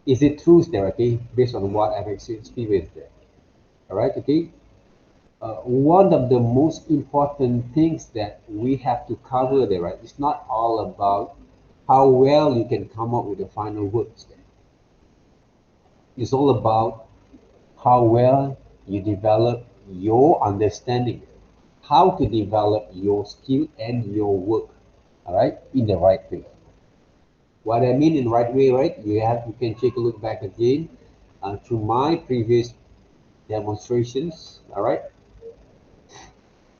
is it truth there, okay, based on what I've experienced there. All right, okay. One of the most important things that we have to cover there, right? It's not all about how well you can come up with the final words there. It's all about how well you develop your understanding, how to develop your skill and your work, all right, in the right way. What I mean in right way, right? You can take a look back again to my previous demonstrations, all right?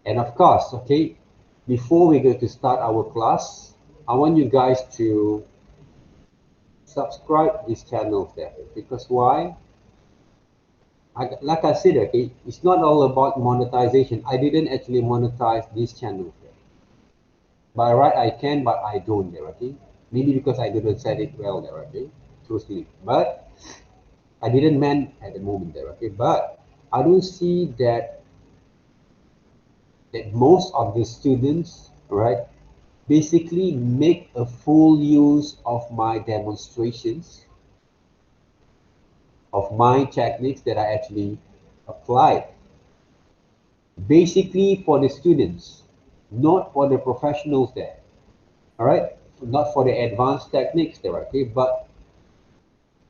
And of course, okay, before we go to start our class, I want you guys to subscribe this channel there, because why? Like I said, okay, it's not all about monetization. I didn't actually monetize this channel there. By right, I can, but I don't there, okay? Maybe because I didn't set it well there, okay? Truthfully. But I didn't mean at the moment there, okay? But I don't see that most of the students, right, basically make a full use of my demonstrations, of my techniques that I actually applied. Basically for the students, not for the professionals there. All right, not for the advanced techniques there, okay, but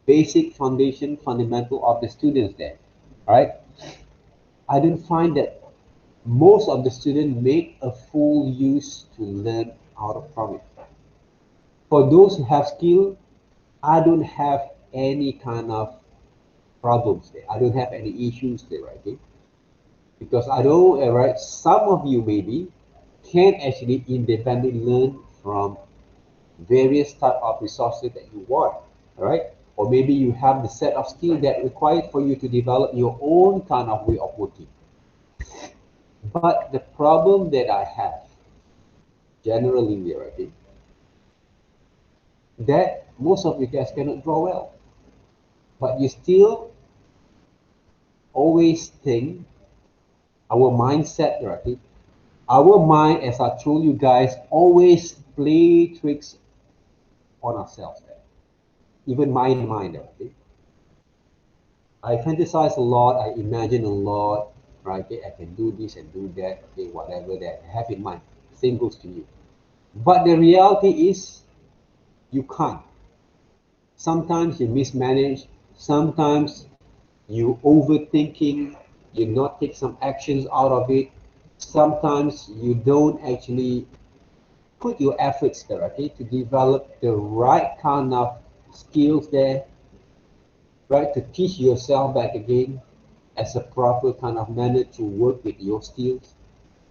basic foundation, fundamental of the students there. All right, I don't find that most of the students make a full use to learn out of from it. For those who have skill, I don't have any kind of problems there. I don't have any issues there, right? Okay? Because I know, right, some of you maybe can actually independently learn from various type of resources that you want, all right? Or maybe you have the set of skill that required for you to develop your own kind of way of working. But the problem that I have generally here, okay, that most of you guys cannot draw well, but you still always think our mindset, right? Our mind, as I told you guys, always play tricks on ourselves. Even my mind, right? I fantasize a lot, I imagine a lot, right? Okay, I can do this and do that, okay, whatever that I have in mind. Same goes to you. But the reality is you can't. Sometimes you mismanage, sometimes you overthinking, you not take some actions out of it. Sometimes you don't actually put your efforts there, okay, to develop the right kind of skills there, right, to teach yourself back again as a proper kind of manner to work with your skills.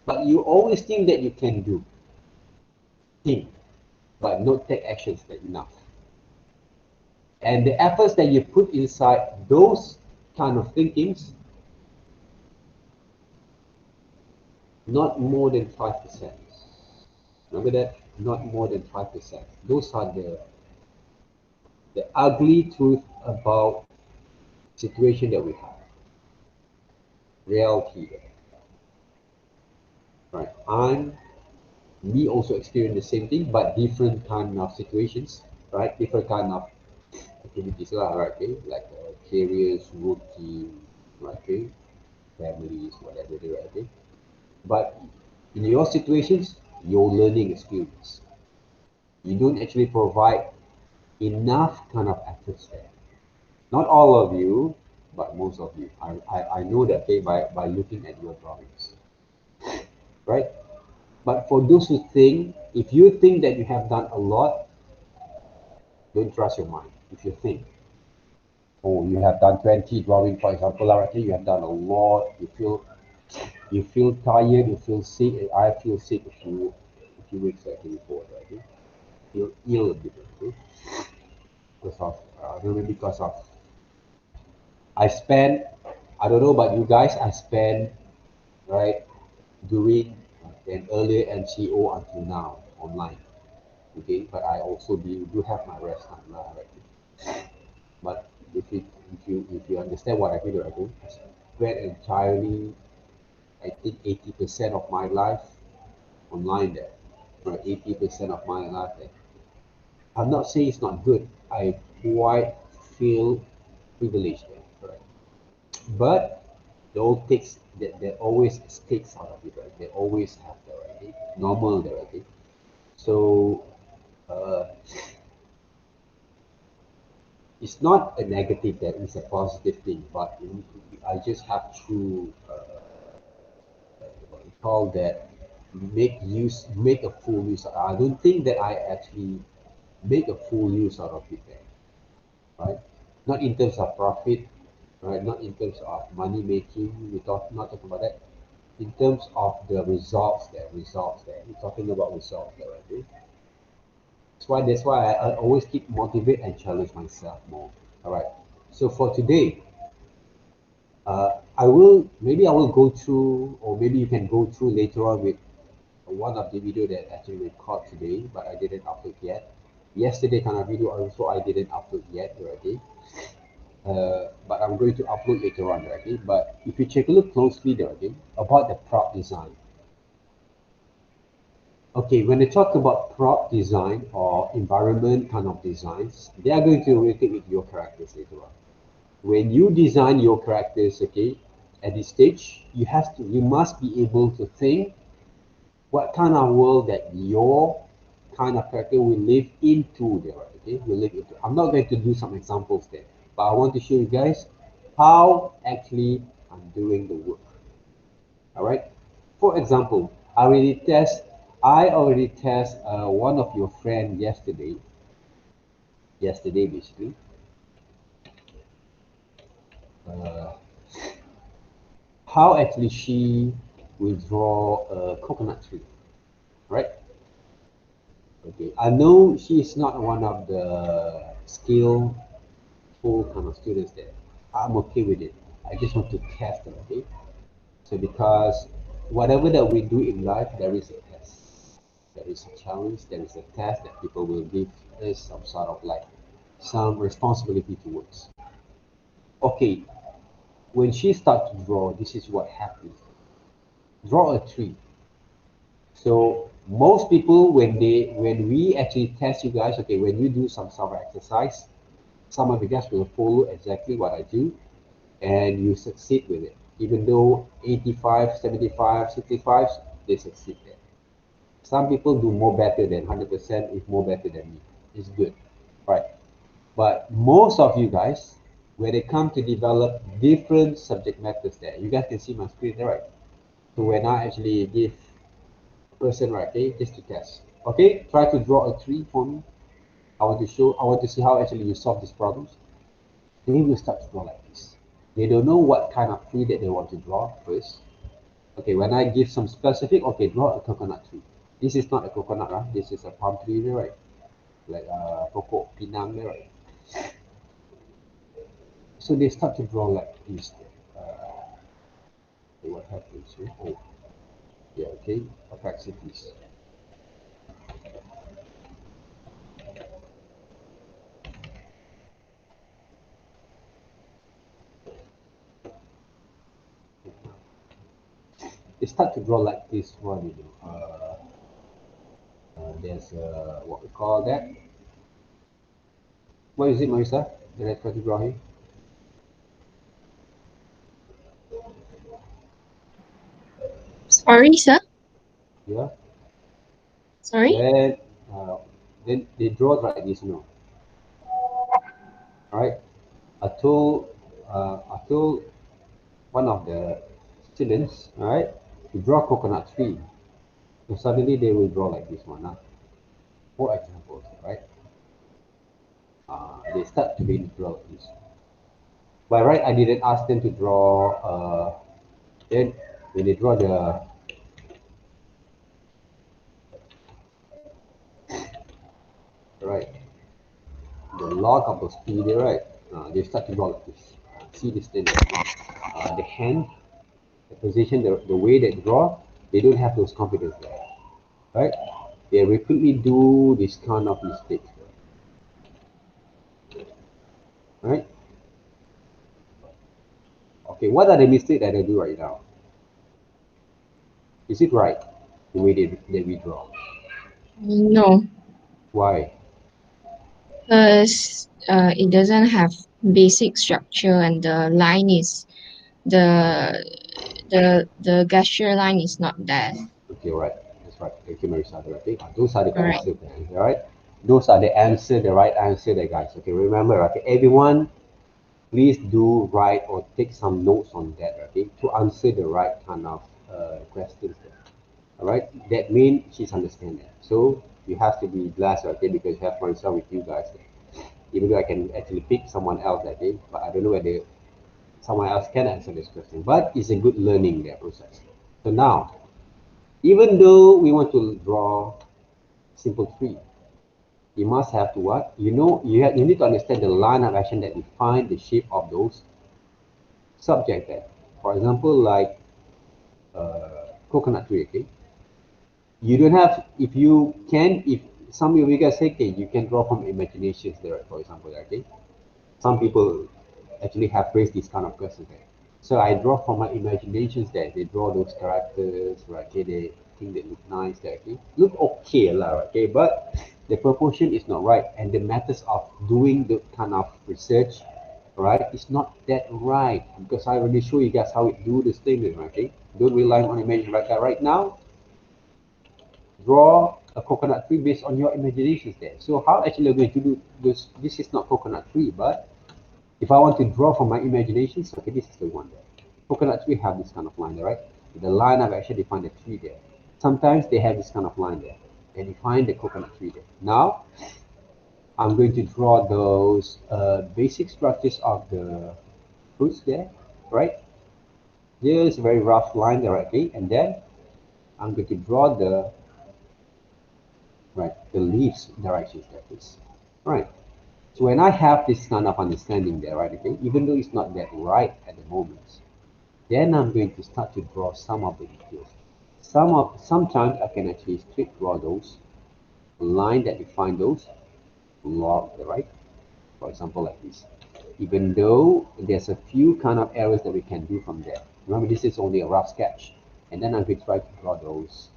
But you always think that you can do, think, but not take actions that enough. And the efforts that you put inside those kind of thinkings, not more than 5%. Remember that? Not more than 5%. Those are the ugly truth about situation that we have. Reality. Right? Me also experience the same thing, but different kind of situations, right? Different kind of activities lah, right? Okay? Like careers, routine, right? Okay? Families, whatever they are, okay? But in your situations, your learning experience, you don't actually provide enough kind of efforts there. Not all of you, but most of you. I know that, okay, by looking at your drawings, right? But for those who think, if you think that you have done a lot, don't trust your mind. If you think, oh, you have done 20 drawing, for example, already you have done a lot, you feel tired, you feel sick. I feel sick a few weeks actually before, right? Feel ill a bit, okay? Because of maybe because of I spend, I don't know about you guys, I spend, right, during an earlier MCO until now online, okay? But I also do have my rest time, right? But if you understand what I mean, right? I spend entirely, I think 80% of my life online there, right? 80% of my life there. I'm not saying it's not good. I quite feel privileged there, correct? But they all takes there always stakes out of it, right? They always have that, right? Okay? Normal there, okay? So uh, it's not a negative, that is a positive thing, but I just have to what we call that, make a full use. I don't think that I actually make a full use out of it there, right? Not in terms of profit, right? Not in terms of money making. Not talking about that. In terms of the results there. We're talking about results there, right? That's why I always keep motivate and challenge myself more. All right. So for today, I will go through, or maybe you can go through later on with one of the video that actually record today, but I didn't upload yet. Yesterday kind of video also I didn't upload yet already. But I'm going to upload later on already. But if you take a look closely there, okay, about the prop design. Okay, when they talk about prop design or environment kind of designs, they are going to relate it with your characters later on. When you design your characters, okay, at this stage, you must be able to think what kind of world that your kind of character will live into there, okay? Will live into. I'm not going to do some examples there, but I want to show you guys how actually I'm doing the work. All right. For example, I already test one of your friend yesterday. Yesterday, basically. Uh, how actually she will draw a coconut tree, right? Okay. I know she's not one of the skillful kind of students there. I'm okay with it. I just want to test it, okay? So because whatever that we do in life, there is a test. There is a challenge, there is a test that people will give us some sort of like some responsibility towards. Okay, when she starts to draw, this is what happens. Draw a tree. So most people when we actually test you guys, okay, when you do some sort of exercise, some of you guys will follow exactly what I do and you succeed with it. Even though 85, 75, 65, they succeed there. Some people do more better than 100%, if more better than me. It's good, right? But most of you guys, when it come to develop different subject matters there, you guys can see my screen there, right? So when I actually give a person, right, okay, just to test. Okay, try to draw a tree for me. I want to see how actually you solve these problems. They will start to draw like this. They don't know what kind of tree that they want to draw first. Okay, when I give some specific, okay, draw a coconut tree. This is not a coconut, right? This is a palm tree, right? Like pokok pinang, right? So they start to draw like this. What happens here? Oh, yeah, okay, opacities. They start to draw like this one, you know. There's what we call that. What is it, Marisa? That I try to draw here? Sorry, sir. Yeah. Sorry. Then, uh, then they draw like this, you know. All right. I told one of the students, all right, to draw coconut tree. So suddenly they will draw like this one. Huh? For example, right? They start to really draw this. By right, I didn't ask them to draw. Then when they draw right, the log of those P there, right? They start to draw like this. See this thing, the hand, the position, the way they draw, they don't have those confidence there, right? They repeatedly do this kind of mistakes, right? Okay, what are the mistakes that they do right now? Is it right the way that we draw? No, Why? because it doesn't have basic structure, and the line is the gesture line is not there. Okay, right. That's right. Thank you, Marisa. Okay, those are the All right. answers there. All right. Those are the answer, the right answer there, guys. Okay, remember, okay, everyone, please do write or take some notes on that, okay, to answer the right kind of questions there. All right. That means she's understanding. So you have to be blessed, okay, because you have Marisa with you guys there. Even though I can actually pick someone else that day, but I don't know whether someone else can answer this question. But it's a good learning there process. So now, even though we want to draw simple tree, you must have to what? You need to understand the line of action that define the shape of those subject there. For example, like coconut tree, okay? You don't have, if you can, if some of you guys say, okay, you can draw from imaginations there, for example, okay? Some people actually have raised this kind of question there. So I draw from my imaginations there. They draw those characters, right? Okay, they think they look nice there, okay? Look okay lah, okay? But the proportion is not right, and the methods of doing the kind of research, right, is not that right, because I already show you guys how it do this thing, okay? Don't rely on imagination like that right now. Draw a coconut tree based on your imaginations there. So how actually are we going to do this? This is not coconut tree, but if I want to draw from my imaginations, okay, this is the one there. Coconut tree have this kind of line there, right? The line I've actually defined the tree there. Sometimes they have this kind of line there. And define the coconut tree there. Now, I'm going to draw those basic structures of the fruits there, right? Here's a very rough line there, okay? And then I'm going to draw the leaves directions there, please. Right. So when I have this kind of understanding there, right, okay, even though it's not that right at the moment, then I'm going to start to draw some of the details. Sometimes I can actually straight draw those line that define those log, right? For example, like this. Even though there's a few kind of errors that we can do from there. Remember, this is only a rough sketch, and then I'm going to try to draw those,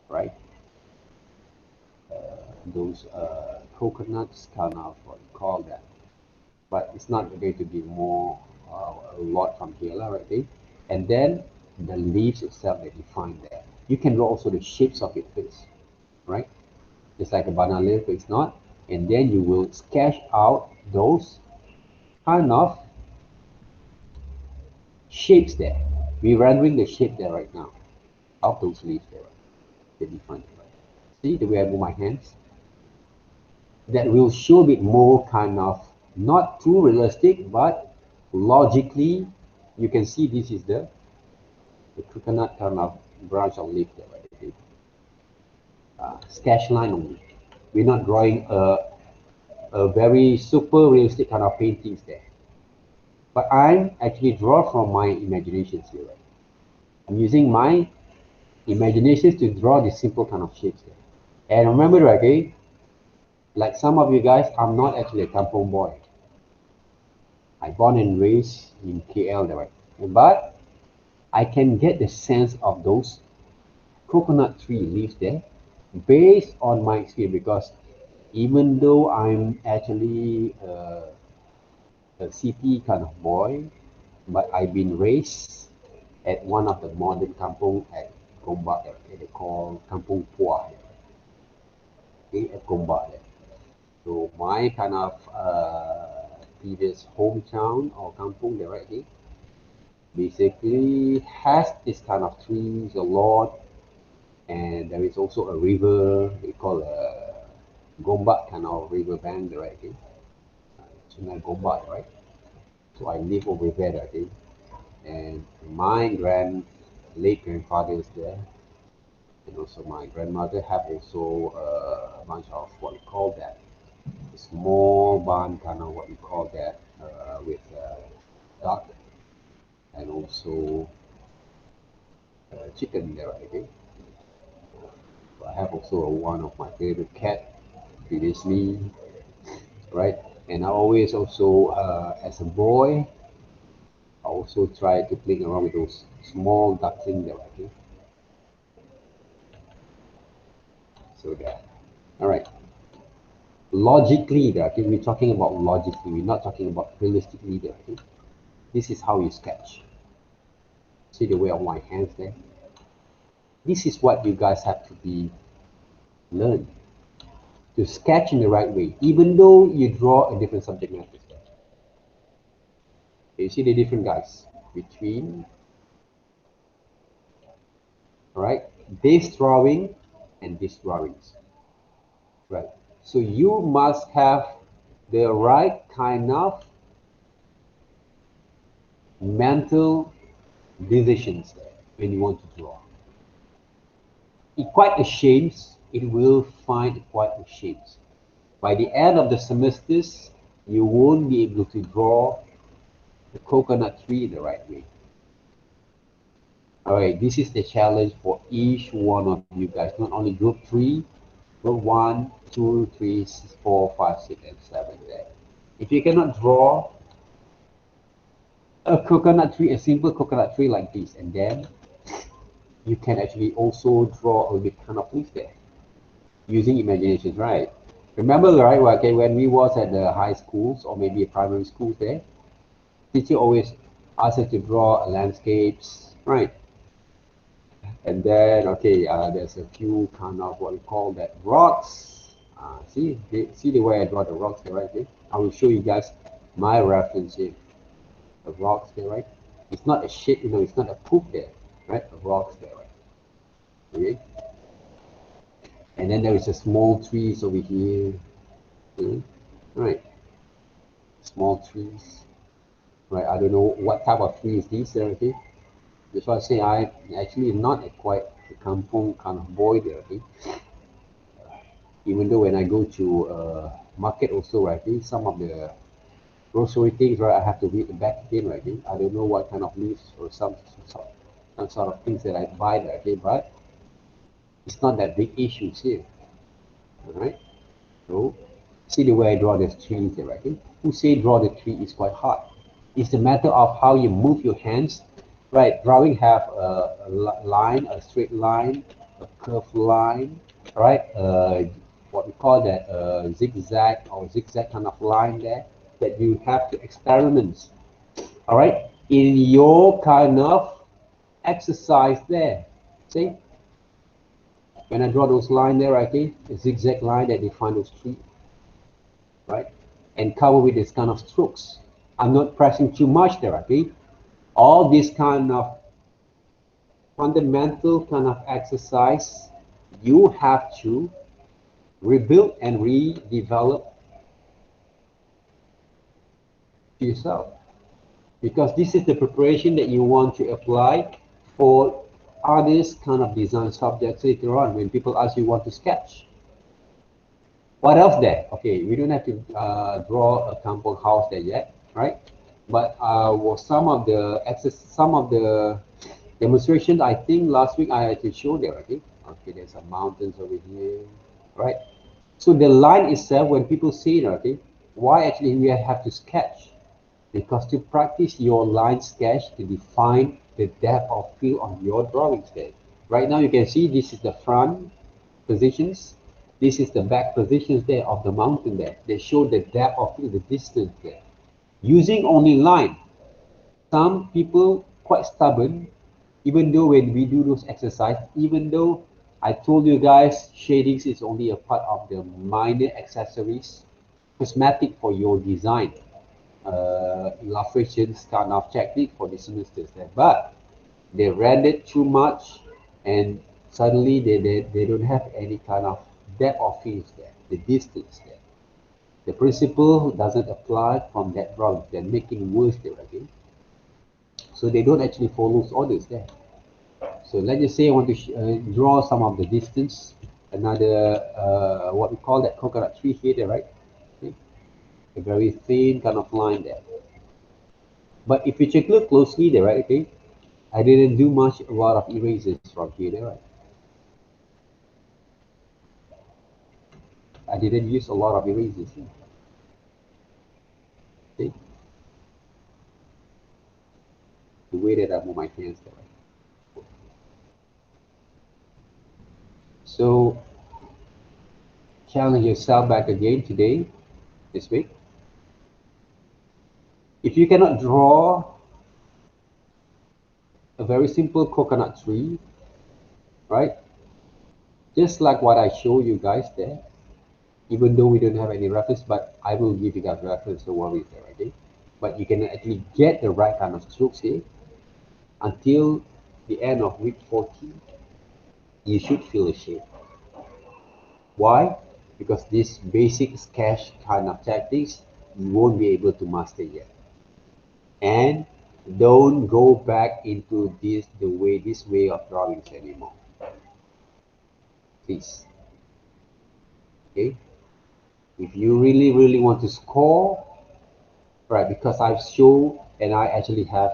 right? Those coconuts, kind of what you call that. But it's not going to be more a lot from here, right? Okay? And then the leaves itself they define there. You can draw also the shapes of it first, right? Just like a banana leaf, but it's not. And then you will sketch out those kind of shapes there. We're rendering the shape there right now of those leaves there. They define it, right? See the way I move my hands? That will show a bit more kind of not too realistic, but logically you can see this is the coconut kind of branch of leaf there, right? Sketch line only. We're not drawing a very super realistic kind of paintings there. But I'm actually draw from my imaginations here, right? I'm using my imaginations to draw this simple kind of shapes there. And remember, okay, like some of you guys, I'm not actually a kampong boy. I born and raised in KL there, right? But I can get the sense of those coconut tree leaves there based on my experience, because even though I'm actually a city kind of boy, but I've been raised at one of the modern kampung at Gombak, they call Kampung Puah, okay, at Gombak. So my kind of previous hometown or kampung there, right, basically has this kind of trees a lot, and there is also a river they call a Gombak kind of river bank there, right? Sungai Gombak, right? So I live over there, okay? And my late grandfather is there, and also my grandmother have also a bunch of what we call that small barn kind of what we call that with duck and also chicken there, okay? I have also one of my favorite cat previously, right? And I always also, as a boy, I also try to play around with those small duckling there, okay? So that, all right. Logically there, okay, we're talking about logically, we're not talking about realistically there, okay? This is how you sketch. See the way of my hands there? This is what you guys have to be learn to sketch in the right way, even though you draw a different subject matter. You see the different guys between, right, this drawing and this drawings, right? So you must have the right kind of mental decisions when you want to draw. It quite ashames, it will find quite ashames. By the end of the semesters, you won't be able to draw the coconut tree the right way. All right, this is the challenge for each one of you guys, not only group 3, group 1, 2, 3, 4, 5, 6, and 7 there. If you cannot draw a coconut tree, a simple coconut tree like this, and then you can actually also draw a bit kind of things there using imagination, right? Remember, right, okay, when we was at the high schools or maybe primary schools there, teacher always asked us to draw landscapes, right? And then, okay, there's a few kind of what we call that rocks. See the way I draw the rocks there, right? Okay? I will show you guys my reference here. The rocks there, right? It's not a shape, it's not a poop there, right? The rocks there, right? Okay. And then there is a small trees over here, okay? Right? Small trees, right? I don't know what type of tree is this there, okay? That's why I say I actually not a quite a kampung kind of boy there, okay? Even though when I go to market also, right, some of the grocery things, right, I have to read the back again, right? I don't know what kind of leaves or some sort of things that I buy there, okay, but it's not that big issues here, all right? So see the way I draw the trees there, right? Who say draw the tree is quite hard? It's a matter of how you move your hands, right? Drawing have a line, a straight line, a curved line, right? What we call that zigzag or zigzag kind of line there that you have to experiment, all right? In your kind of exercise there. See, when I draw those lines there, right? Okay, a zigzag line that define those trees, right? And cover with this kind of strokes. I'm not pressing too much there, okay? All this kind of fundamental kind of exercise, you have to rebuild and redevelop yourself. Because this is the preparation that you want to apply for others kind of design subjects later on when people ask you what to sketch. What else there? Okay, we don't have to draw a kampung house there yet, right? But was some of the demonstrations I think last week I had to show there. Okay, there's some mountains over here, right? So the line itself, when people see it, okay, why actually we have to sketch? Because to practice your line sketch to define the depth of field on your drawings there. Right now you can see this is the front positions. This is the back positions there of the mountain there. They show the depth of field, the distance there. Using only line. Some people quite stubborn, even though when we do those exercise, even though I told you guys shadings is only a part of the minor accessories, cosmetic for your design, illustrations kind of technique for the semesters there. But they read it too much and suddenly they don't have any kind of depth of field there, the distance there. The principle doesn't apply from that drawing. They're making worse there again. So they don't actually follow orders there. So let's just say I want to draw some of the distance, another what we call that coconut tree here, right? Okay. A very thin kind of line there. But if you check look closely there, right? Okay, I didn't do much a lot of erasers from here, there, right? I didn't use a lot of erasers. Okay, the way that I move my hands there. So challenge yourself back again today, this week. If you cannot draw a very simple coconut tree, right? Just like what I show you guys there, even though we don't have any reference, but I will give you guys reference, don't worry there, okay? But you can actually get the right kind of strokes here. Until the end of week 14, you should feel a shape. Why? Because these basic sketch kind of tactics, you won't be able to master yet. And don't go back into this way of drawings anymore. Please. Okay? If you really want to score, right, because I've shown and I actually have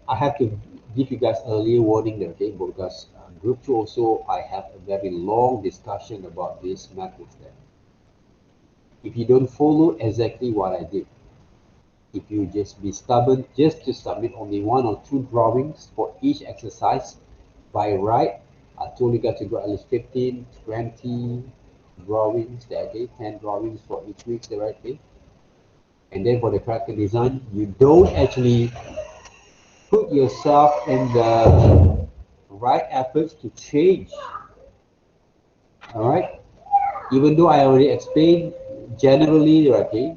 I have to give you guys earlier warning there, okay? Because group 2 also I have a very long discussion about this methods there. If you don't follow exactly what I did, if you just be stubborn just to submit only 1 or 2 drawings for each exercise by right, I told you guys to draw at least 15, 20 drawings there, okay? 10 drawings for each week there, right? Okay? And then for the character design, you don't actually put yourself in the right efforts to change. All right, even though I already explained generally, okay,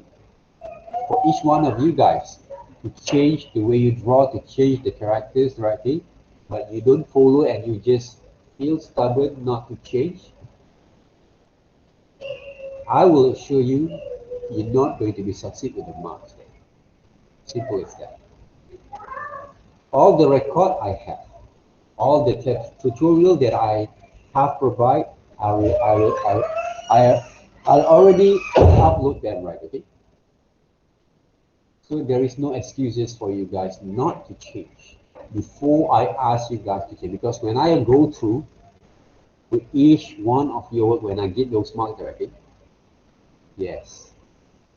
for each one of you guys to change the way you draw, to change the characters, right? Okay, but you don't follow and you just feel stubborn not to change. I will assure you, you're not going to be succeed with the marks there. Simple as that. All the record I have, all the tutorial that I have provide, I'll already upload them, right? Okay. So there is no excuses for you guys not to change before I ask you guys to change. Because when I go through with each one of your work, when I get those marks, okay, yes,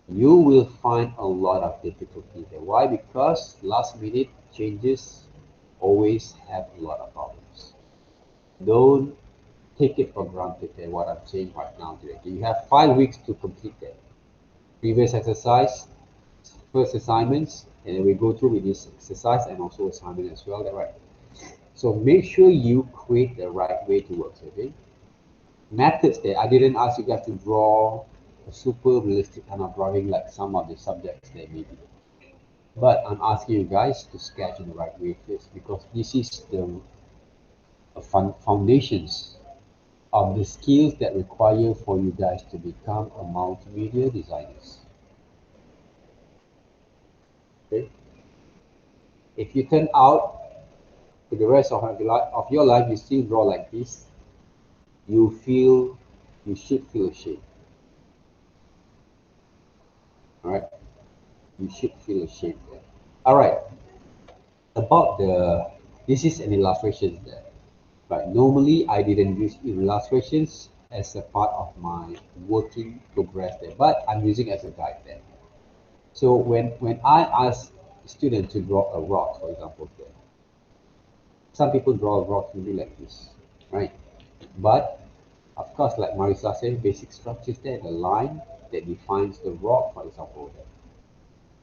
you will find a lot of difficulty there. Why? Because last minute changes always have a lot of problems. Don't take it for granted that what I'm saying right now today. You have 5 weeks to complete that. Previous exercise, first assignments, and then we go through with this exercise and also assignment as well, right? So make sure you create the right way to work, okay? Methods there, I didn't ask you guys to draw a super realistic kind of drawing like some of the subjects there maybe. But I'm asking you guys to sketch in the right way first because this is the foundations of the skills that require for you guys to become a multimedia designers. Okay? If you turn out to the rest of your life, you still draw like this, you should feel ashamed. All right? You should feel ashamed there. All right. About this is an illustration there. Right. Normally, I didn't use illustrations as a part of my working progress there, but I'm using as a guide there. So when I ask students to draw a rock, for example, there, some people draw a rock really like this, right? But of course, like Marisa said, basic structures there, the line that defines the rock, for example, there.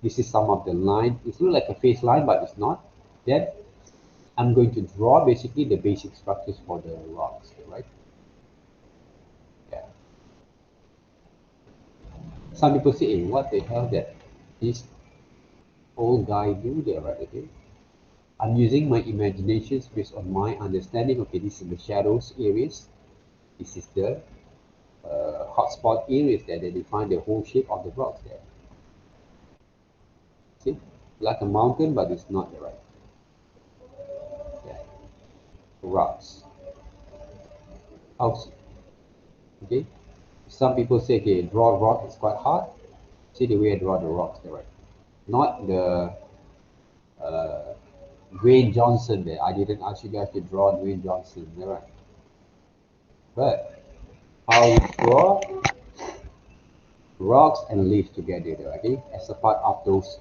This is some of the line. It looks like a face line, but it's not. Then I'm going to draw basically the basic structures for the rocks, right? Yeah. Some people say, hey, what the hell that this old guy do there, right? Okay. I'm using my imaginations based on my understanding. Okay, this is the shadows areas. This is the hotspot areas there that define the whole shape of the rocks there. See, like a mountain, but it's not right. Yeah. Rocks. House. Okay. Some people say, okay, draw rock is quite hard. See the way I draw the rocks there, right? Not the uh, Dwayne Johnson there. I didn't ask you guys to draw Dwayne Johnson there, right? But how you draw rocks and leaves together there, okay? As a part of those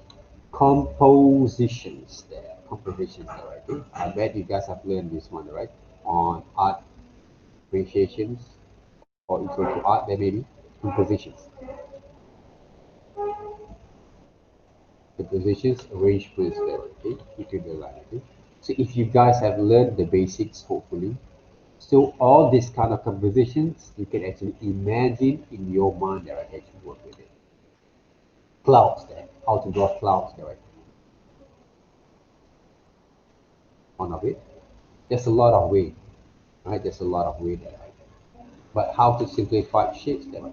compositions there. Compositions there, right? Okay? I bet you guys have learned this one, right? On art appreciations or intro to art, there may be compositions. Compositions arrange first there, okay, between the line, okay. So if you guys have learned the basics, hopefully, so all these kind of compositions, you can actually imagine in your mind that I can actually work with it. Clouds there, how to draw clouds there, one of it. There's a lot of way, right? There's a lot of way there. But how to simplify shapes there?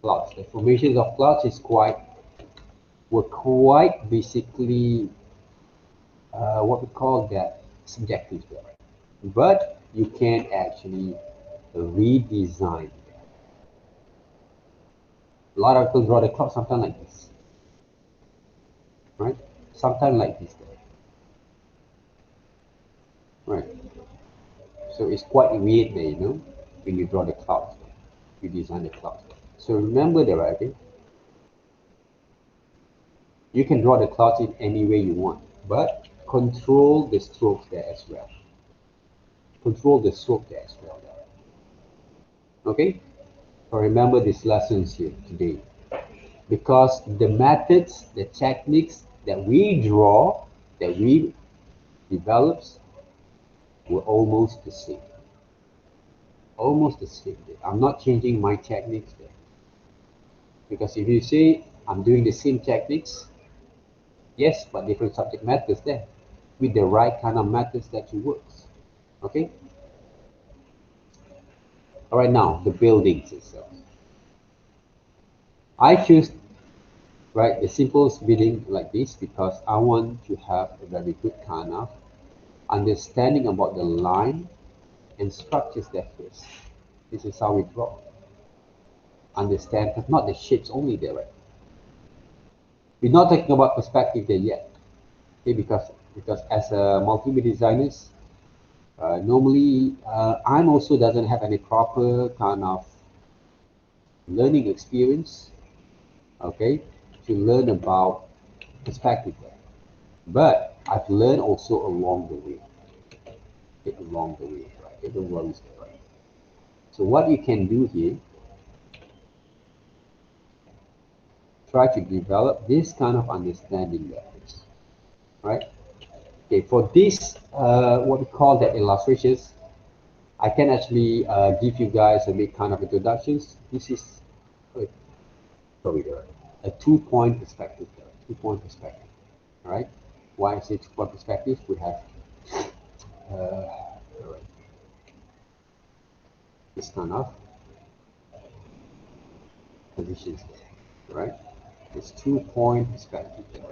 Clouds. The formations of clouds is were quite basically what we call that subjective there. But you can actually redesign. A lot of people draw the cloud sometimes like this, right? Sometimes like this there, right? So it's quite weird there, when you draw the clouds, you design the clouds. So remember that, right? Okay? You can draw the clouds in any way you want, but control the strokes there as well. Control the stroke there as well. Okay? So remember these lessons here today. Because the methods, the techniques that we draw, that we develop, were almost the same. Almost the same. I'm not changing my techniques there. Because if you say I'm doing the same techniques, yes, but different subject matters there, with the right kind of methods that you work. Okay? All right, now the buildings itself. I choose the simplest building like this because I want to have a very good kind of understanding about the line and structures that first. This is how we draw. Understand, not the shapes only there, right? We're not talking about perspective there yet. Okay, because as a multimedia designers, normally I'm also doesn't have any proper kind of learning experience, okay, to learn about perspective there. But I've learned also along the way. Okay, along the way, right? Okay, don't worry, right? So what you can do here, try to develop this kind of understanding there, right? Okay, for this, what we call the illustrations, I can actually give you guys a bit kind of introductions. This is, sorry, a two-point perspective, two-point perspective, all right? Why I say two-point perspective? We have this kind of positions there, right? This two-point perspective there.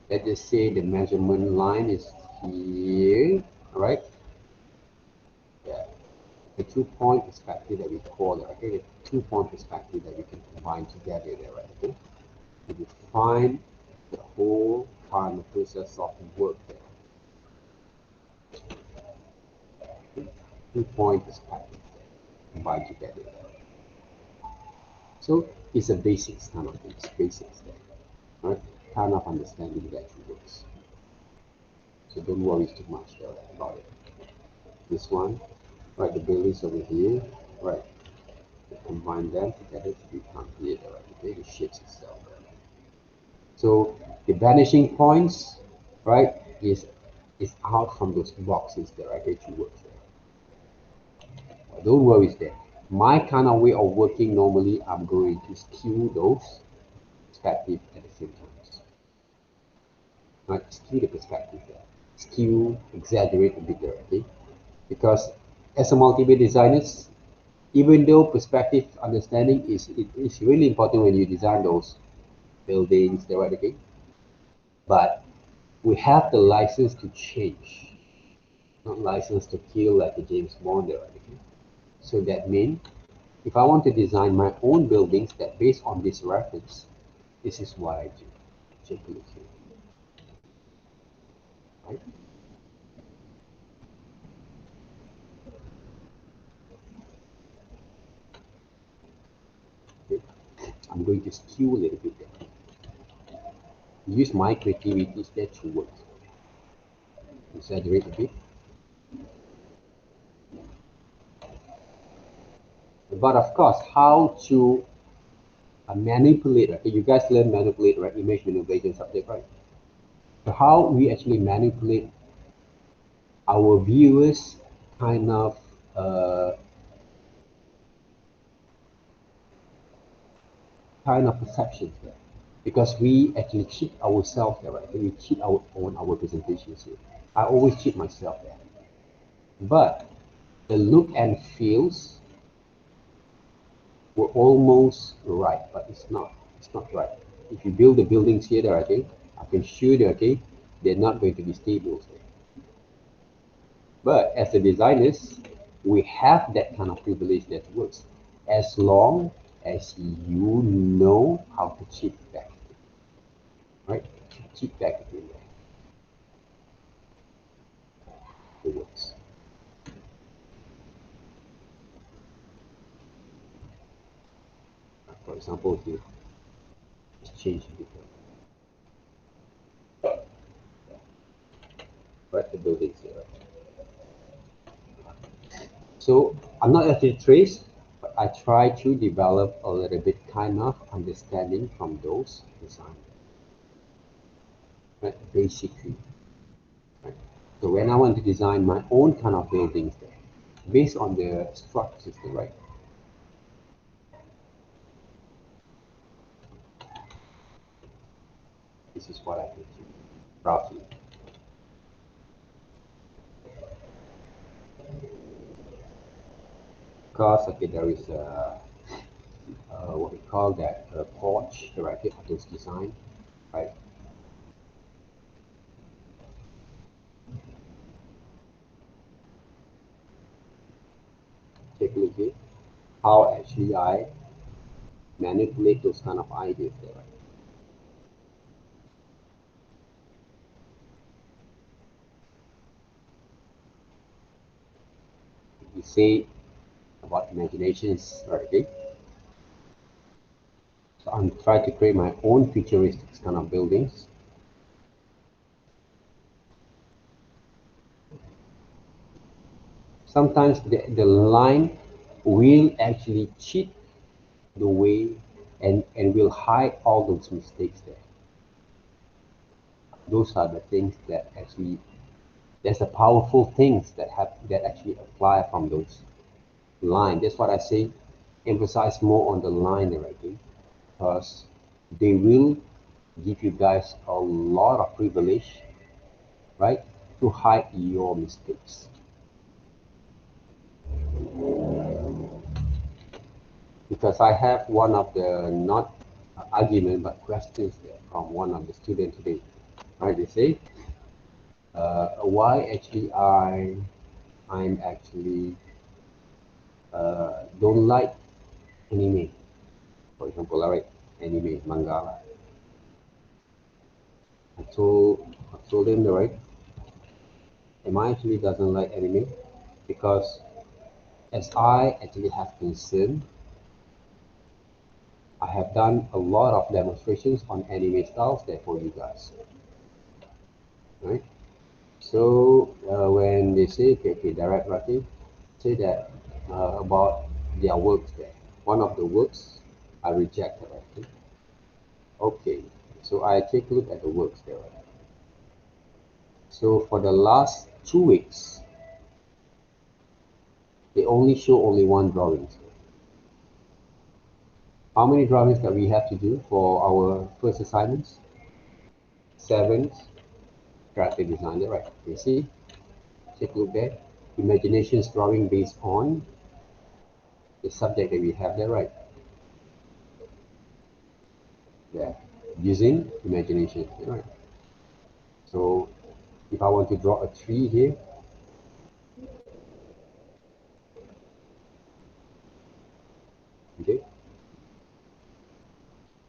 Let's just say the measurement line is here, all right? Yeah. The two-point perspective that we call it, okay? The two-point perspective that we can combine together there, right? Okay? To define the whole kind of process of work there. Okay? Two-point perspective there, combined together there. So it's a basics kind of things, basics there, right? Kind of understanding that it works. So don't worry too much there about it. This one, right? The buildings over here, right? Combine them together to become here, right? Okay, the shapes itself. So the vanishing points, right, is out from those boxes there, right? That you work there. Don't worry there. My kind of way of working normally, I'm going to skew those perspective at the same time. Right? Skew the perspective there. Skew, exaggerate a bit there, okay? Because as a multimedia designers, even though perspective understanding is really important when you design those buildings, right? Okay, but we have the license to change, not license to kill like a James Bond, right? Okay? So that means if I want to design my own buildings that based on this reference, this is what I do. Take a look here, right? Okay. I'm going to skew a little bit there. Use my creativity there to work. Exaggerate a bit. But of course, how to manipulate, okay, you guys learn manipulate, right? Image manipulation subject, right? So how we actually manipulate our viewers kind of uh, perceptions there. Because we actually cheat ourselves there, right? We cheat our presentations here. I always cheat myself there. But the look and feels were almost right, but it's not. It's not right. If you build the buildings here, there, okay, I can assure you, okay, they're not going to be stable. But as a designers, we have that kind of privilege that works as long as you know how to cheat back, right? Cheat back in there. It works. For example, here, let's change it. Right, the buildings here. So I'm not actually trace, but I try to develop a little bit kind of understanding from those design, right? Basically, right? So when I want to design my own kind of buildings, there, based on the structures, right? This is what I can do roughly. Because okay, there is a what we call that a porch, right? This design, right? Take a look here. How actually I manipulate those kind of ideas there, right? We say about imaginations, right? Okay? So I'm trying to create my own futuristic kind of buildings. Sometimes the line will actually cheat the way and will hide all those mistakes there. Those are the things that actually, there's the powerful things that actually apply from those line. That's what I say, emphasize more on the line writing, because they will give you guys a lot of privilege, right, to hide your mistakes. Because I have one of the not argument but questions there from one of the students today. Right, they say, why actually I'm actually don't like anime, for example, right? Anime, manga. I told them, right? Am I actually doesn't like anime because as I actually have concern, I have done a lot of demonstrations on anime styles there for you guys, right? So when they say, okay, direct writing, say that about their works there. One of the works I rejected, okay? Okay, so I take a look at the works there. So for the last 2 weeks, they only show only one drawing. How many drawings that we have to do for our first assignments? 7 graphic design, right? You see, take a look there. Imaginations drawing based on the subject that we have there, right? Yeah, using imagination, right? So if I want to draw a tree here, okay,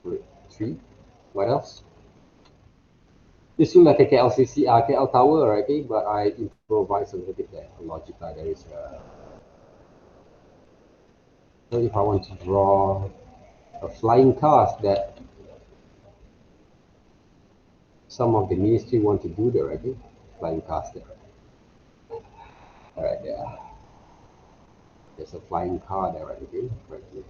great, tree. What else? This looks like a KLCC, KL tower, right? Okay, but I improvise a little bit there. Logic, there is. So if I want to draw a flying cars that some of the ministry want to do there, right? Flying cars there. All right, yeah. There's a flying car there, right? Okay, right here.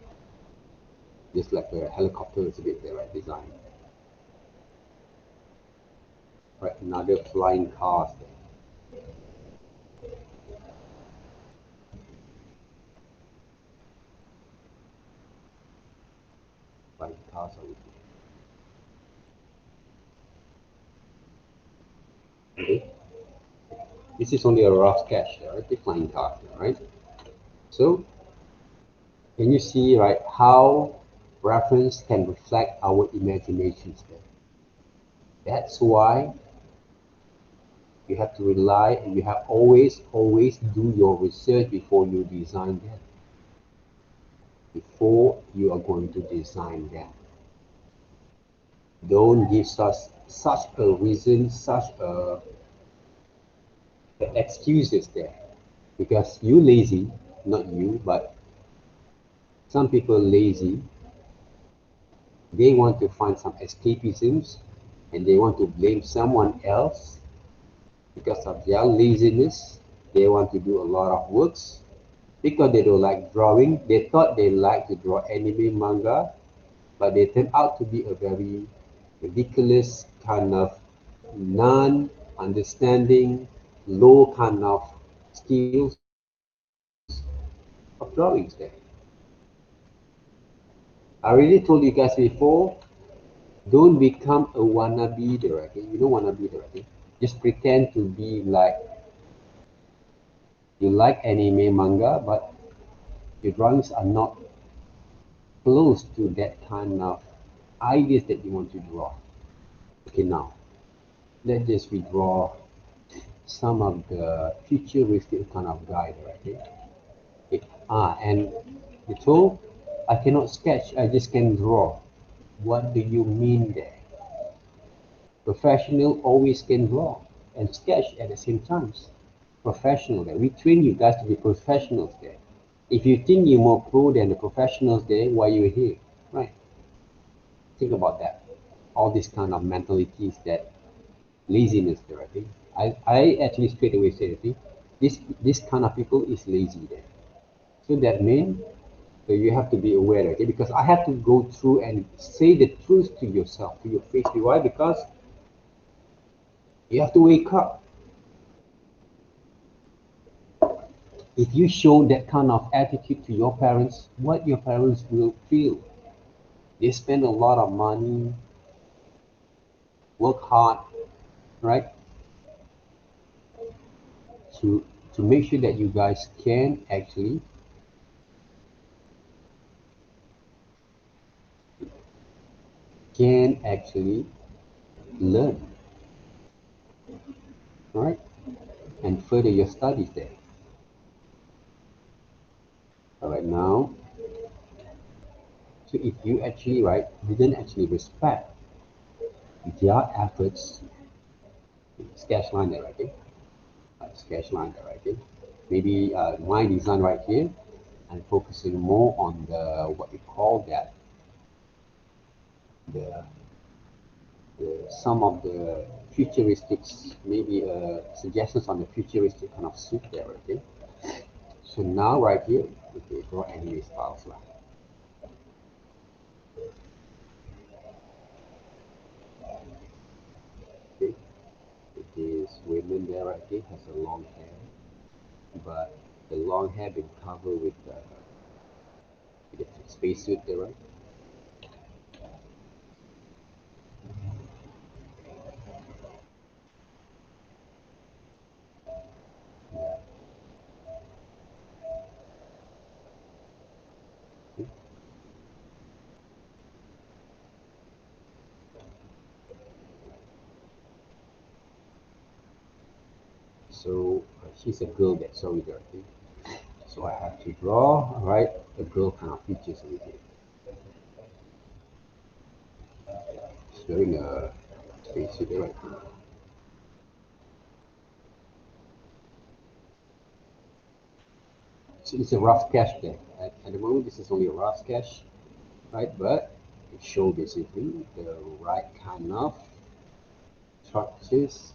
Just like a helicopter is a bit there, right? Design. Right, another flying cars there. Flying cars over here. Okay. This is only a rough sketch there, right? The flying car, right? So can you see, right, how reference can reflect our imaginations there? That's why you have to rely and you have always do your research before you design them. Before you are going to design them. Don't give such a reason, such a excuses there. Because you lazy, not you, but some people lazy, they want to find some escapisms and they want to blame someone else because of their laziness. They want to do a lot of works because they don't like drawing. They thought they like to draw anime manga, but they turned out to be a very ridiculous kind of non-understanding, low kind of skills of drawings there. I already told you guys before, don't become a wannabe director. You know wannabe director? Just pretend to be like you like anime manga, but your drawings are not close to that kind of ideas that you want to draw. Okay, now let's just redraw some of the futuristic kind of guy there. Okay. And you told I cannot sketch, I just can draw. What do you mean there? Professional always can draw and sketch at the same time. Professional there. We train you guys to be professionals there. If you think you're more pro than the professionals there, why you're here? Right. Think about that. All these kind of mentalities that laziness there, I think. I actually straight away say, okay, this kind of people is lazy there. So that means you have to be aware, okay? Because I have to go through and say the truth to yourself, to your face. Why? Because you have to wake up. If you show that kind of attitude to your parents, what your parents will feel? They spend a lot of money, work hard, right? To to make sure that you guys can actually learn, right? And further your studies there. All right, now, so if you actually, right, didn't actually respect their efforts, sketch line there, okay? Sketch line there, okay? Maybe my design right here, I'm focusing more on the, what you call that, the, some of the futuristics, maybe suggestions on the futuristic kind of suit there, okay? So now right here, okay, draw anime styles lah. Okay, this woman there right here has a long hair, but the long hair been covered with the spacesuit there, right? Okay. So she's a girl that's sorry there, okay? So I have to draw, right, a girl kind of features over here. She's wearing a spacesuit there, right? So it's a rough sketch there. At the moment, this is only a rough sketch, right? But it shows basically the right kind of structures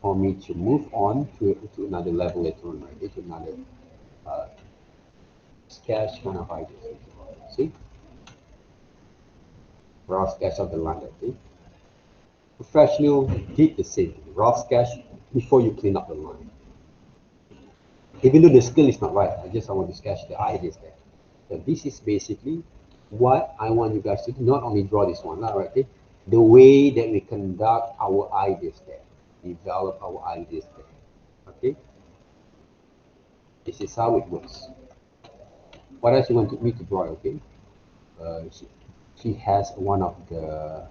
for me to move on to another level later on, right? To another uh, sketch kind of ideas. See, rough sketch of the line. Okay, professional did the same thing. Rough sketch before you clean up the line. Even though the skill is not right, I want to sketch the ideas there. So this is basically what I want you guys to do. Not only draw this one, right? Okay? The way that we conduct our ideas there, develop our ideas there. Okay, this is how it works. What else you want me to draw? Okay, she has one of the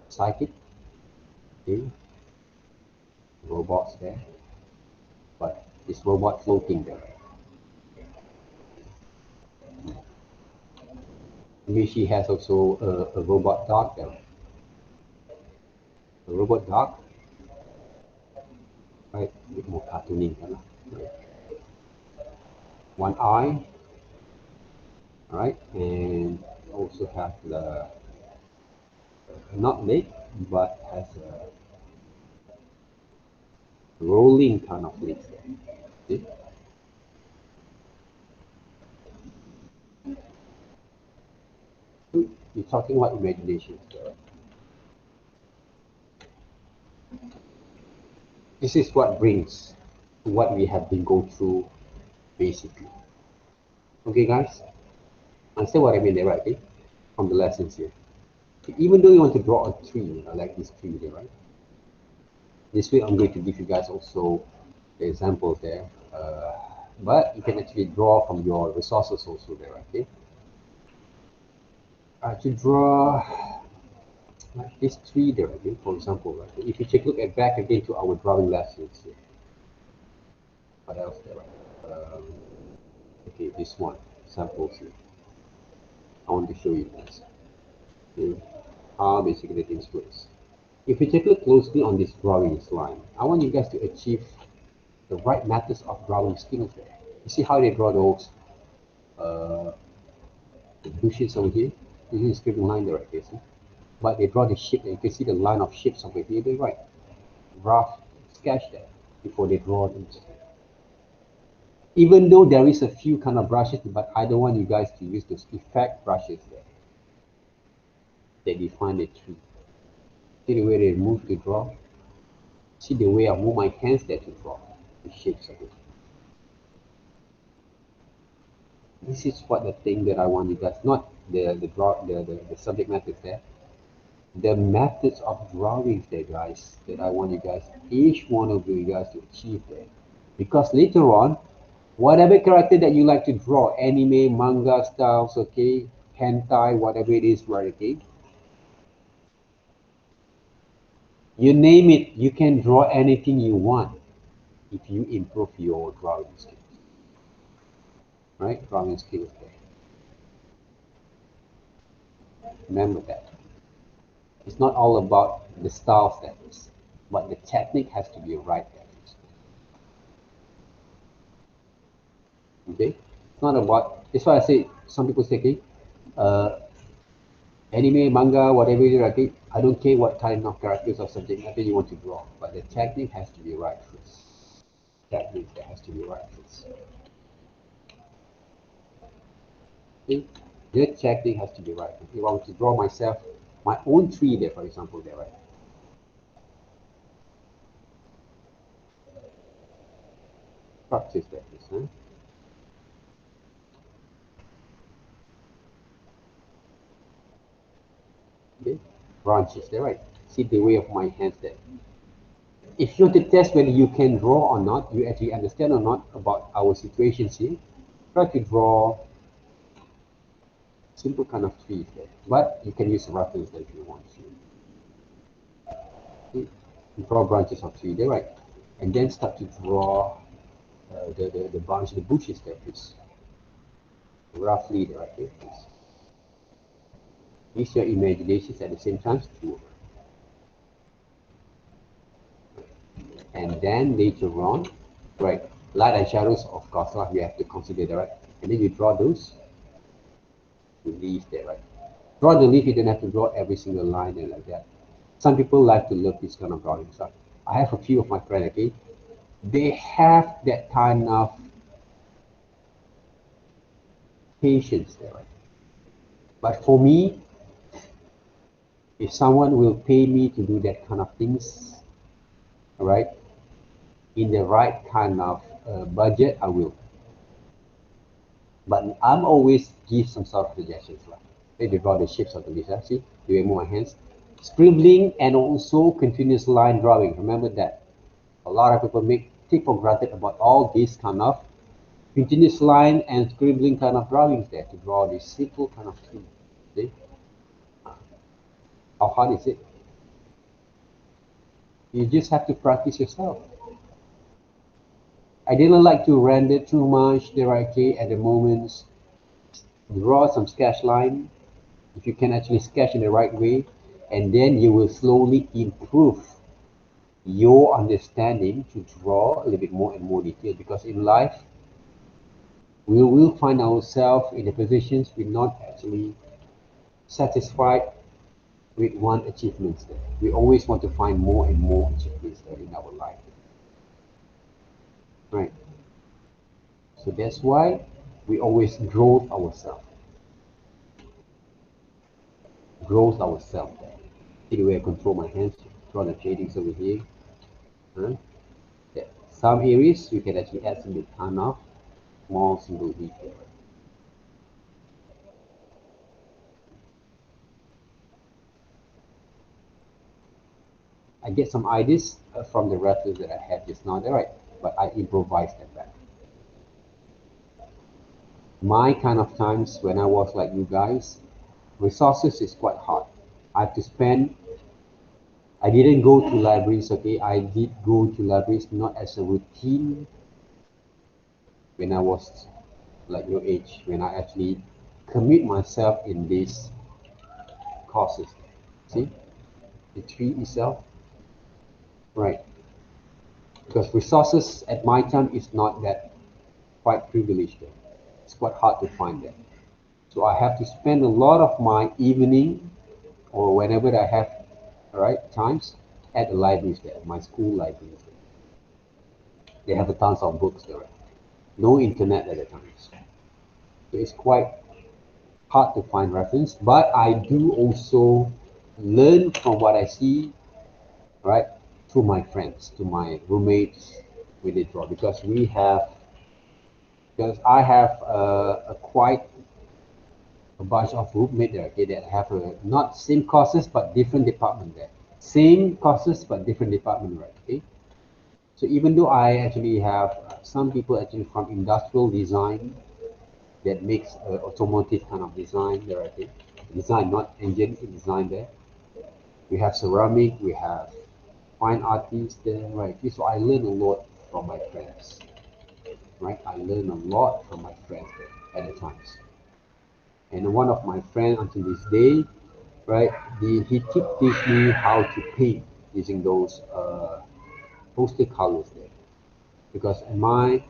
psychic, okay, robots there, but this robot floating there. Maybe she has also a robot dog there. A robot dog, right? A bit more cartooning, right? One eye, right? And also have the not leg, but has a rolling kind of legs there. See? You're talking about imagination. This is what brings to what we have been going through basically. Okay, guys? Understand what I mean there, right? Okay? From the lessons here. Even though you want to draw a tree, like this tree there, right? This way I'm going to give you guys also the examples there. But you can actually draw from your resources also there, okay? To draw like this tree there, okay, for example, right? If you take a look at back again to our drawing lessons here. What else there, right? Okay, this one, samples here. I want to show you guys. Okay, how basically things works. If you take a look closely on this drawing line, I want you guys to achieve the right methods of drawing skills there. You see how they draw those uh, bushes over here? This is a straight line there, right? See? But they draw the shape. You can see the line of shapes over here. They right, rough sketch there before they draw these. Even though there is a few kind of brushes, but I don't want you guys to use those effect brushes there. They define the tree. See the way they move to draw. See the way I move my hands there to draw the shapes of it. This is what the thing that I want you guys, not the subject matter there, the methods of drawings there, guys, that I want you guys, each one of you guys to achieve there. Because later on, whatever character that you like to draw, anime, manga styles, okay, hentai, whatever it is, right, okay, you name it, you can draw anything you want if you improve your drawing skills, right? Drawing skills there. Remember that. It's not all about the style status, but the technique has to be right there. Okay? It's not about, that's why I say, some people say, okay, anime, manga, whatever it is, okay, I don't care what kind of characters or subject matter you want to draw, but the technique has to be right first. Technique that has to be right first. Okay? The technique has to be right. If I want to draw myself, my own tree there, for example, there, right? Practice that, huh? Okay? Branches there, right? See the way of my hands there. If you want to test whether you can draw or not, you actually understand or not about our situations here, try to draw simple kind of trees there. But you can use a reference there if you want to. Okay? Draw branches of tree there, right? And then start to draw the branch, the bushes there, please. Roughly there, right? Okay, please. Use your imaginations at the same time too. And then later on, right, light and shadows, of course, we have to consider that, right? And then you draw those leaves there, right? Draw the leaf, you don't have to draw every single line and like that. Some people like to look this kind of drawing. So I have a few of my friends, okay? They have that kind of patience there, right? But for me, if someone will pay me to do that kind of things, right, in the right kind of budget, I will. But I'm always give some sort of suggestions. Like, hey, they draw the shapes of the list. See, do you move my hands? Scribbling and also continuous line drawing. Remember that. A lot of people take for granted about all these kind of continuous line and scribbling kind of drawings there to draw this simple kind of thing. See? How hard is it? You just have to practice yourself. I didn't like to render too much there, okay, at the moments. Draw some sketch line. If you can actually sketch in the right way, and then you will slowly improve your understanding to draw a little bit more and more detail, because in life we will find ourselves in the positions we're not actually satisfied with one achievement there. We always want to find more and more achievements there in our life, right? So that's why we always grow ourselves there. See the way I control my hands, draw the shadings over here. Huh? Yeah. Some areas you can actually add some bit kind of small single detail. I get some ideas from the reference that I have just now, right? But I improvise them back. My kind of times when I was like you guys, resources is quite hard. I have to spend. I didn't go to libraries, okay? I did go to libraries not as a routine when I was like your age, when I actually commit myself in these courses. See, the tree itself, right? Because resources at my time is not that quite privileged there. It's quite hard to find them. So I have to spend a lot of my evening or whenever I have right times at the libraries there, my school libraries there. They have a tons of books there. No internet at the times. So it's quite hard to find reference, but I do also learn from what I see, right, to my friends, to my roommates with it draw, because I have a quite a bunch of roommates there, okay, that have not same courses but different department there. Same courses but different department, right? Okay. So even though I actually have some people actually from industrial design that makes automotive kind of design there, okay, design not engine design there. We have ceramic, we have fine artists there, right? Okay. So I learn a lot from my friends, right? I learn a lot from my friends there at the times. And one of my friends until this day, right? He keep teaching me how to paint using those poster colors there. Because in my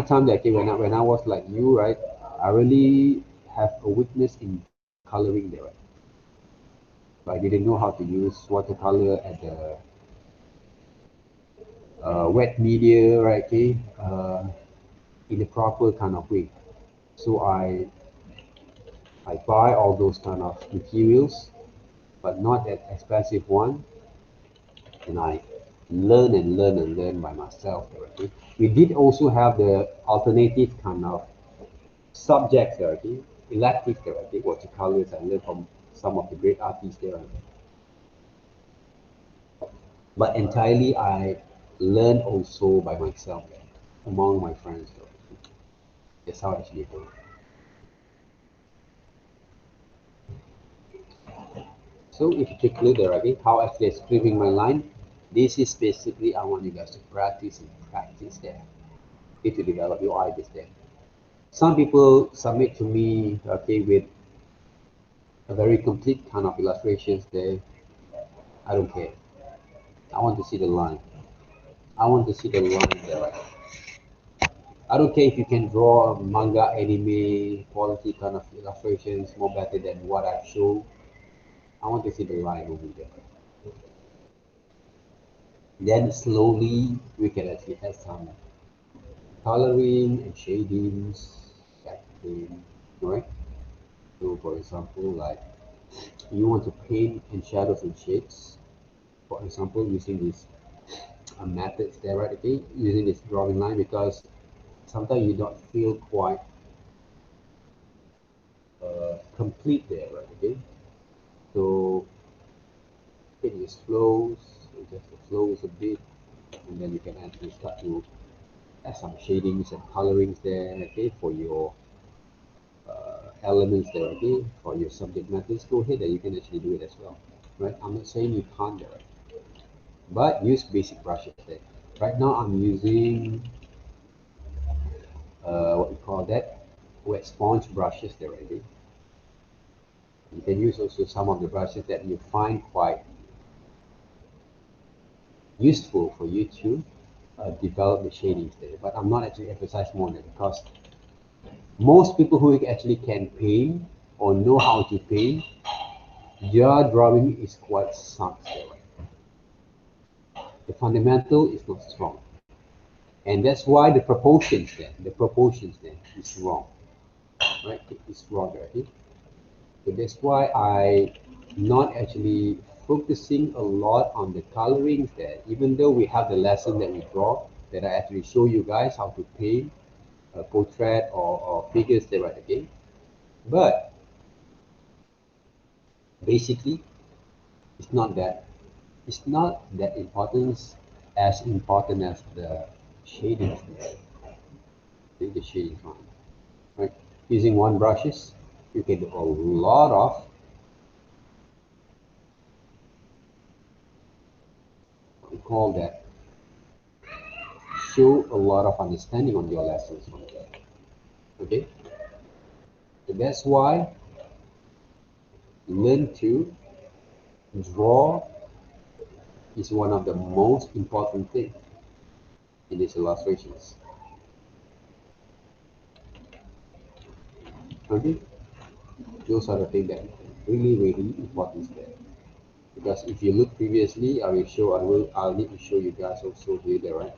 time that when I was like you, right, I really have a weakness in coloring there. Right? So I didn't know how to use watercolor at the wet media, right? Okay, in the proper kind of way. So I buy all those kind of materials, but not that expensive one, and I learn and learn and learn by myself. Okay? We did also have the alternative kind of subjects there, okay? Elective there, okay? Watercolors, I learned from some of the great artists there. But entirely I learn also by myself there, among my friends there. That's how I actually do it. So if you take a look there, okay, how actually I'm scribbling my line, this is basically I want you guys to practice and practice there. Okay, to develop your ideas there. Some people submit to me, okay, with a very complete kind of illustrations there. I don't care. I want to see the line. I want to see the line there. I don't care if you can draw manga, anime, quality kind of illustrations more better than what I've shown. I want to see the line over there. Then slowly we can actually add some coloring and shadings, background. right? So for example, like you want to paint in shadows and shades, for example, using these methods there, right? Okay, using this drawing line, because sometimes you don't feel quite complete there, right? Okay, so it just flows, it just flows a bit, and then you can actually start to add some shadings and colorings there, okay, for your elements there, okay, for your subject matters. Go ahead and you can actually do it as well, right? I'm not saying you can't do it, but use basic brushes there. Right now I'm using what we call that, wet sponge brushes there, okay. You can use also some of the brushes that you find quite useful for you to develop the shadings there. But I'm not actually emphasizing more on that, because most people who actually can paint or know how to paint, their drawing is quite sucks there. The fundamental is not strong, and that's why the proportions there is wrong, right? It is wrong, right? So that's why I not actually focusing a lot on the colorings there, even though we have the lesson that we draw, that I actually show you guys how to paint a portrait or figures there, right? Okay, but basically it's not that important as the shadings there, the shading line, right? Using one brushes, you can do a lot of, we call that, show a lot of understanding on your lessons from there. Okay, so that's why learn to draw is one of the most important things in these illustrations. Okay, those are the things that really important there. Because if you look previously, I'll need to show you guys also here, there, right?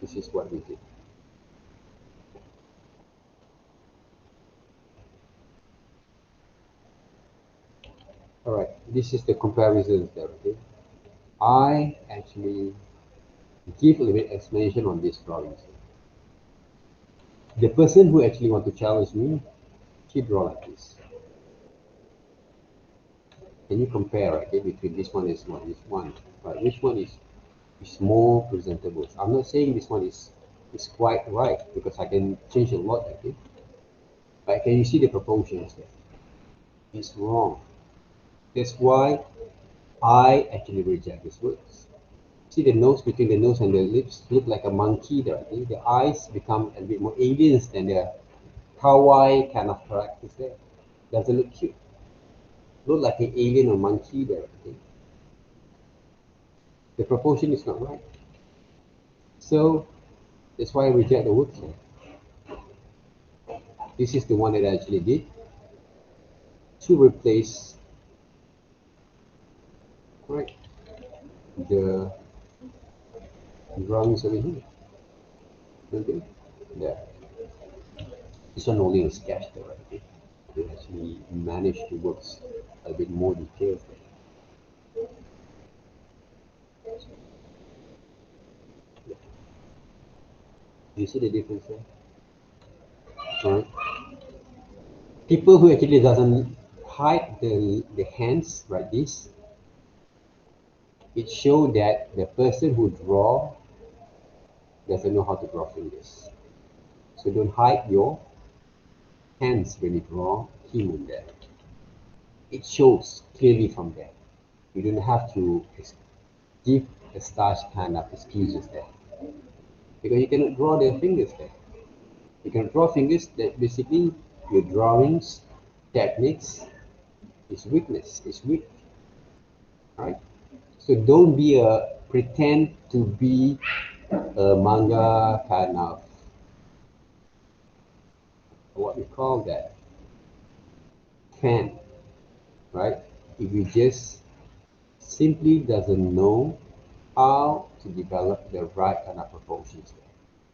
This is what we did. All right, this is the comparisons there. Okay, I actually give a little bit explanation on these drawings. The person who actually want to challenge me, he draw like this. Can you compare, okay, between this one and this one, right? Which one is more presentable? I'm not saying this one is quite right, because I can change a lot, okay? But can you see the proportions there? It's wrong. That's why I actually reject these words. See the nose, between the nose and the lips look like a monkey there. I think the eyes become a bit more aliens than the kawaii kind of characters there. Doesn't look cute. Look like an alien or monkey there. I think. The proportion is not right. So that's why I reject the words here. This is the one that I actually did to replace, right, the drawings over here. Okay, there. This one only a sketch there, right? They actually managed to work a bit more detailed. Do you see the difference there? Right? People who actually doesn't hide the hands like this, it shows that the person who draw doesn't know how to draw fingers. So don't hide your hands when you draw human there. It shows clearly from there. You don't have to give a starch kind of excuses there, because you cannot draw their fingers there. You can draw fingers that basically your drawings techniques is weakness, is weak, right? So don't be a pretend to be a manga kind of, what we call that, fan, right? If you just simply doesn't know how to develop the right kind of proportions.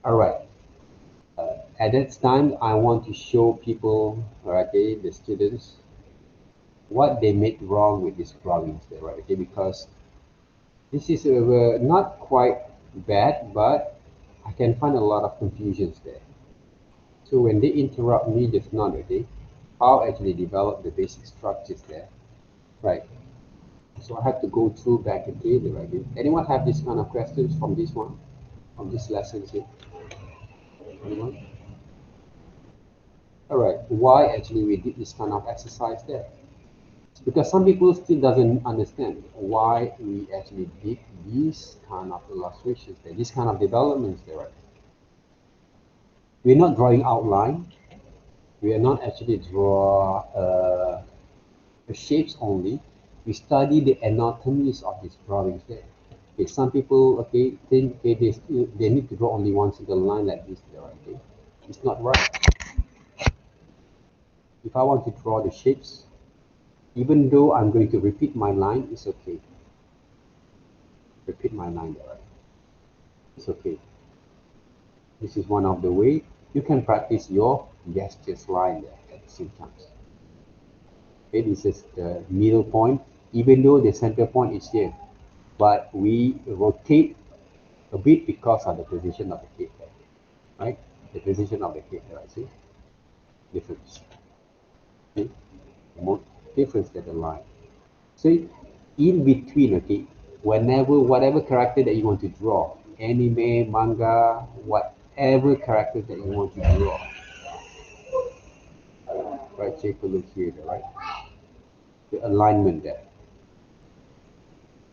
All right, at that time, I want to show people, okay, the students, what they made wrong with these drawings there, right? Okay, because this is not quite bad, but I can find a lot of confusions there. So when they interrupt me just now, okay, how actually develop the basic structures there, right? So I have to go through back again, right? Anyone have this kind of questions from this one, from this lesson here? Anyone? All right. Why actually we did this kind of exercise there? Because some people still doesn't understand why we actually did these kind of illustrations there, these kind of developments there. Right? We're not drawing outline. We are not actually draw the shapes only. We study the anatomies of these drawings there. Okay, some people think they need to draw only one single line like this there. Okay, it's not right. If I want to draw the shapes, even though I'm going to repeat my line, it's okay. Repeat my line there. Right? It's okay. This is one of the way you can practice your gestures line there at the same time. Okay, this is the middle point, even though the center point is here, but we rotate a bit because of the position of the head there, right? The position of the head there, I see. Difference. Okay? More difference than the line. So in between, okay, whatever character that you want to draw, anime, manga, whatever character that you want to draw, right? Take a look here, right? The alignment there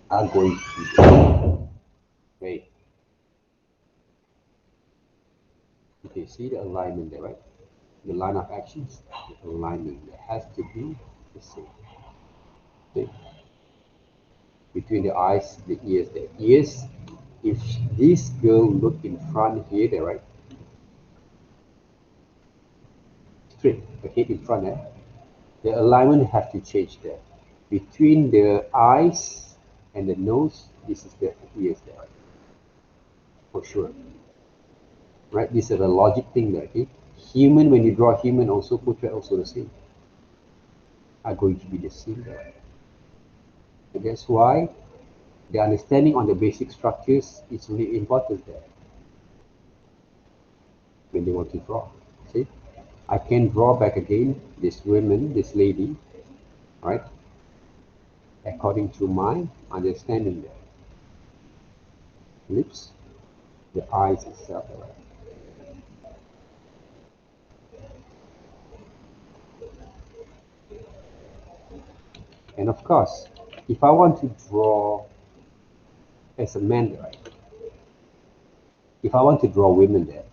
are going to be right. Okay, see the alignment there, right? The line of actions, the alignment there has to be the same. Okay? Between the eyes, the ears, if this girl look in front here, there, right? Straight, the head in front there. The alignment have to change there. Between the eyes and the nose, this is the ears there, right? For sure. Right? This is a logic thing there, okay? Human, when you draw human, also portrait also the same. Are going to be the same there. And that's why the understanding on the basic structures is really important there when they want to draw. See? I can draw back again this woman, this lady, right? According to my understanding there. Lips, the eyes itself, right? And of course, if I want to draw as a man, right? If I want to draw women there,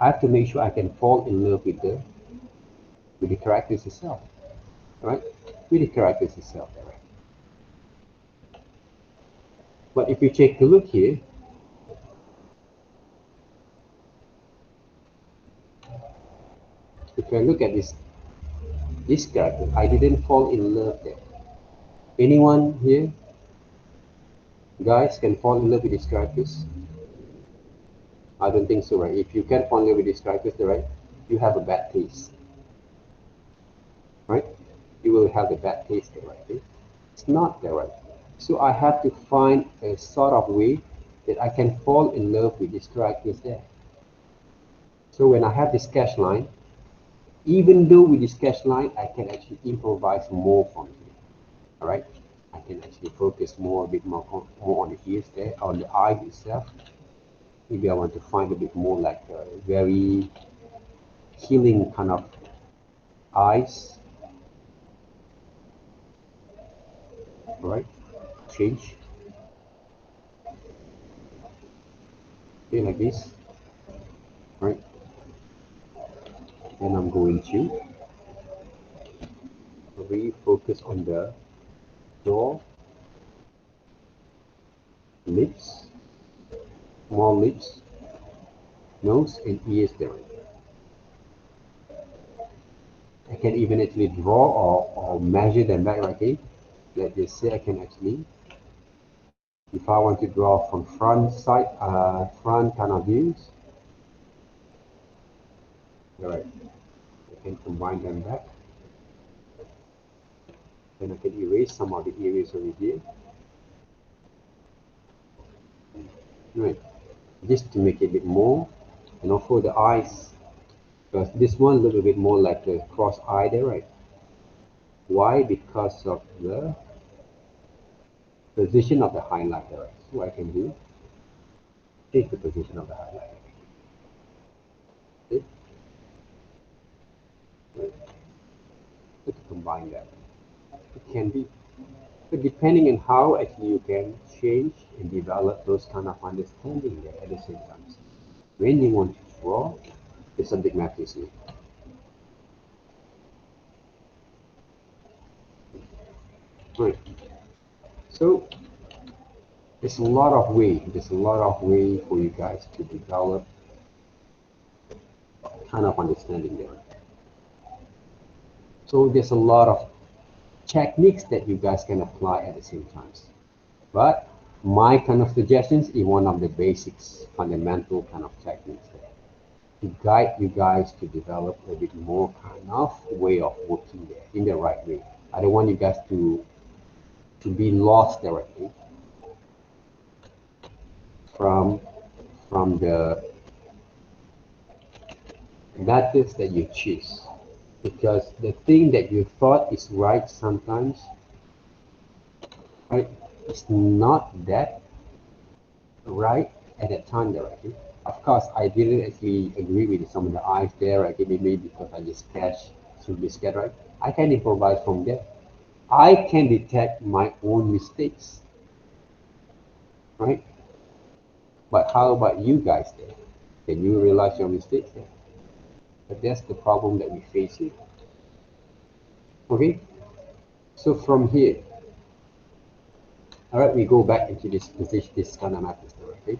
I have to make sure I can fall in love with the characters itself, right? With the characters itself, right? But if you take a look here, if I look at this character, I didn't fall in love there. Anyone here, guys, can fall in love with these characters? I don't think so, right? If you can't fall in love with these characters, right, you have a bad taste, right? You will have a bad taste there, right? It's not there, right? So I have to find a sort of way that I can fall in love with these characters there. So when I have this sketch line, even though with this sketch line, I can actually improvise more from here, all right? I can actually focus more, a bit more on the ears there, on the eye itself. Maybe I want to find a bit more like a very healing kind of eyes, right? Change, okay, like this, right? And I'm going to refocus on the jaw, lips, small lips, nose, and ears there. I can even actually draw or measure them back, okay? Let's just say I can actually, if I want to draw from front kind of views, All right, I can combine them back. Then I can erase some of the areas over here. Right, just to make it a bit more. And also the eyes, because this one a little bit more like the cross eye there, right? Why? Because of the position of the highlighter. Right? So what I can do, take the position of the highlighter. Okay? Right. So to combine that, it can be. But depending on how actually you can change and develop those kind of understanding there at the same time. When you want to draw, the subject matter is here. Right. So there's a lot of way for you guys to develop kind of understanding there. So there's a lot of techniques that you guys can apply at the same time. But my kind of suggestions is one of the basics, fundamental kind of techniques there to guide you guys to develop a bit more kind of way of working there in the right way. I don't want you guys to be lost directly from the methods that you choose, because the thing that you thought is right sometimes, right, it's not that right at that time directly. Of course, I didn't actually agree with some of the eyes there, right? Maybe because I just sketched through this sketch, right? I can improvise from there. I can detect my own mistakes, right? But how about you guys there? Can you realize your mistakes there? But that's the problem that we face here. Okay, so from here, all right, we go back into this position, this kind of matters, okay?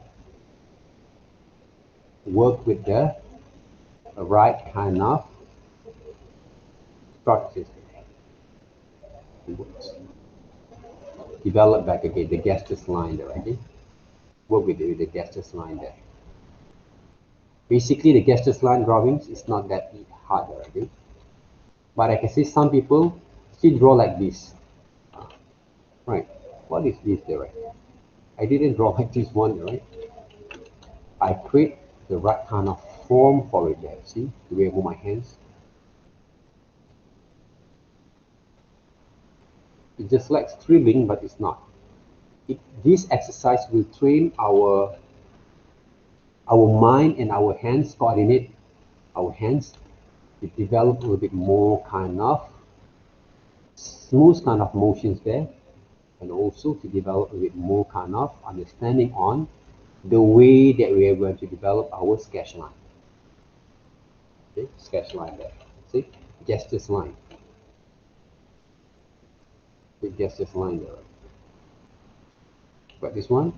Work with the right kind of structures. Develop back again the gestures line there, okay? Work with the gestures line there. Basically, the gestures line drawings is not that hard, okay? But I can see some people still draw like this. Right, what is this there, right? I didn't draw like this one, right? I create the right kind of form for it there. See the way I move my hands? It just like thrilling, but it's not. This exercise will train our mind and our hands, coordinate our hands to develop a little bit more kind of smooth kind of motions there, and also to develop a bit more kind of understanding on the way that we are going to develop our sketch line. Okay, sketch line there. See, gestures line. The gestures line there. But this one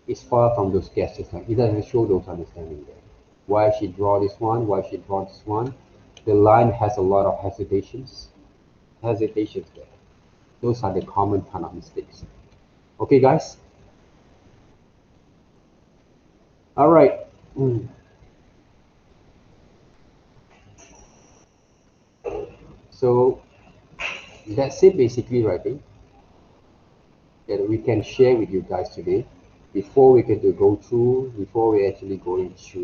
is far from those gestures line. It doesn't show those understanding there. Why she draw this one? Why she draw this one? The line has a lot of hesitations there. Those are the common kind of mistakes. Okay, guys. All right. So that's it basically, right? That we can share with you guys today before we get to go through, before we actually go into